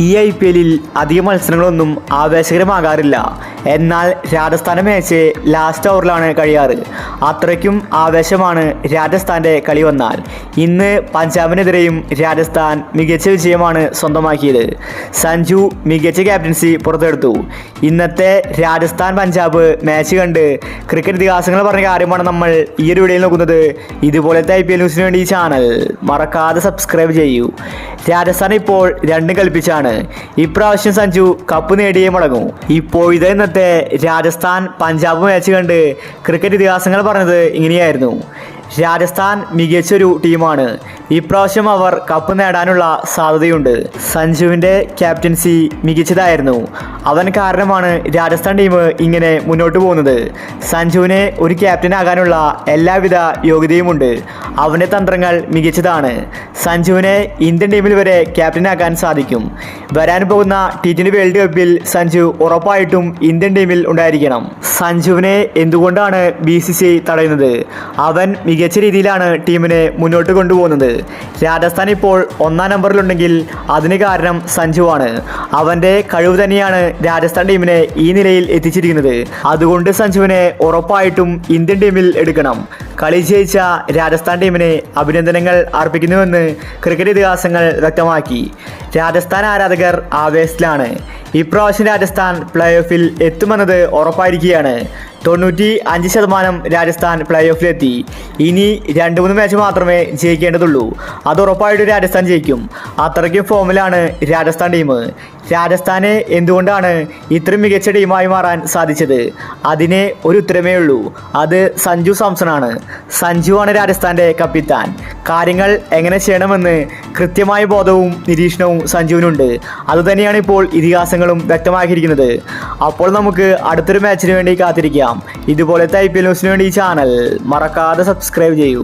ഈ IPL-ൽ അധിക മത്സരങ്ങളൊന്നും ആവേശകരമാകാറില്ല. എന്നാൽ രാജസ്ഥാൻ്റെ മാച്ച് ലാസ്റ്റ് ഓവറിലാണ് കഴിയാറ്. അത്രയ്ക്കും ആവേശമാണ് രാജസ്ഥാൻ്റെ കളി വന്നാൽ. ഇന്ന് പഞ്ചാബിനെതിരെയും രാജസ്ഥാൻ മികച്ച വിജയമാണ് സ്വന്തമാക്കിയത്. സഞ്ജു മികച്ച ക്യാപ്റ്റൻസി പുറത്തെടുത്തു. ഇന്നത്തെ രാജസ്ഥാൻ പഞ്ചാബ് മാച്ച് കണ്ട് ക്രിക്കറ്റ് ഇതിഹാസങ്ങൾ പറഞ്ഞ കാര്യമാണ് നമ്മൾ ഈ ഒരു വീഡിയോയിൽ നോക്കുന്നത്. ഇതുപോലത്തെ IPL ന്യൂസിന് വേണ്ടി ഈ ചാനൽ മറക്കാതെ സബ്സ്ക്രൈബ് ചെയ്യൂ. രാജസ്ഥാൻ ഇപ്പോൾ 2 കളിപ്പിച്ചാണ്. ഇപ്രാവശ്യം സഞ്ജു കപ്പ് നേടിയേ മടങ്ങൂ. ഇപ്പോഴത്തെ ഇന്നത്തെ രാജസ്ഥാൻ പഞ്ചാബ് മാച്ച് കണ്ട് ക്രിക്കറ്റ് ഇതിഹാസങ്ങൾ പറഞ്ഞത് ഇങ്ങനെയായിരുന്നു: രാജസ്ഥാൻ മികച്ചൊരു ടീമാണ്. ഇപ്രാവശ്യം അവർ കപ്പ് നേടാനുള്ള സാധ്യതയുണ്ട്. സഞ്ജുവിൻ്റെ ക്യാപ്റ്റൻസി മികച്ചതായിരുന്നു. അവൻ കാരണമാണ് രാജസ്ഥാൻ ടീം ഇങ്ങനെ മുന്നോട്ട് പോകുന്നത്. സഞ്ജുവിന് ഒരു ക്യാപ്റ്റനാകാനുള്ള എല്ലാവിധ യോഗ്യതയുമുണ്ട്. അവൻ്റെ തന്ത്രങ്ങൾ മികച്ചതാണ്. സഞ്ജുവിനെ ഇന്ത്യൻ ടീമിൽ വരെ ക്യാപ്റ്റനാക്കാൻ സാധിക്കും. വരാൻ പോകുന്ന T20 വേൾഡ് കപ്പിൽ സഞ്ജു ഉറപ്പായിട്ടും ഇന്ത്യൻ ടീമിൽ ഉണ്ടായിരിക്കണം. സഞ്ജുവിനെ എന്തുകൊണ്ടാണ് BCCI തടയുന്നത്? അവൻ മികച്ച രീതിയിലാണ് ടീമിനെ മുന്നോട്ട് കൊണ്ടുപോകുന്നത്. രാജസ്ഥാൻ ഇപ്പോൾ 1-ാം നമ്പറിലുണ്ടെങ്കിൽ അതിന് കാരണം സഞ്ജുവാണ്. അവൻ്റെ കഴിവ് തന്നെയാണ് രാജസ്ഥാൻ ടീമിനെ ഈ നിലയിൽ എത്തിച്ചിരിക്കുന്നത്. അതുകൊണ്ട് സഞ്ജുവിനെ ഉറപ്പായിട്ടും ഇന്ത്യൻ ടീമിൽ എടുക്കണം. കളി ജയിച്ച രാജസ്ഥാൻ ടീമിനെ അഭിനന്ദനങ്ങൾ അർപ്പിക്കുന്നുവെന്ന് ക്രിക്കറ്റ് ഇതിഹാസങ്ങൾ വ്യക്തമാക്കി. രാജസ്ഥാൻ ആരാധകർ ആവേശത്തിലാണ്. ഇപ്രാവശ്യം രാജസ്ഥാൻ പ്ലേ ഓഫിൽ എത്തുമെന്നത് ഉറപ്പായിരിക്കുകയാണ്. 95% രാജസ്ഥാൻ പ്ലേ ഓഫിലെത്തി. ഇനി 2-3 മാച്ച് മാത്രമേ ജയിക്കേണ്ടതുള്ളൂ. അത് ഉറപ്പായിട്ടും രാജസ്ഥാൻ ജയിക്കും. അത്രയ്ക്കും ഫോമിലാണ് രാജസ്ഥാൻ ടീം. രാജസ്ഥാന് എന്തുകൊണ്ടാണ് ഇത്രയും മികച്ച ടീമായി മാറാൻ സാധിച്ചത്? അതിന് ഒരു ഉത്തരമേ ഉള്ളൂ. അത് സഞ്ജു സാംസണാണ്. സഞ്ജുവാണ് രാജസ്ഥാൻ്റെ കപ്പിത്താൻ. കാര്യങ്ങൾ എങ്ങനെ ചെയ്യണമെന്ന് കൃത്യമായ ബോധവും നിരീക്ഷണവും സഞ്ജുവിനുണ്ട്. അതുതന്നെയാണ് ഇപ്പോൾ ഇതിഹാസങ്ങളും വ്യക്തമാക്കിയിരിക്കുന്നത്. അപ്പോൾ നമുക്ക് അടുത്തൊരു മാച്ചിന് വേണ്ടി കാത്തിരിക്കാം. ഇതുപോലത്തെ IPL ന്യൂസിന് വേണ്ടി ഈ ചാനൽ മറക്കാതെ സബ്സ്ക്രൈബ് ചെയ്യൂ.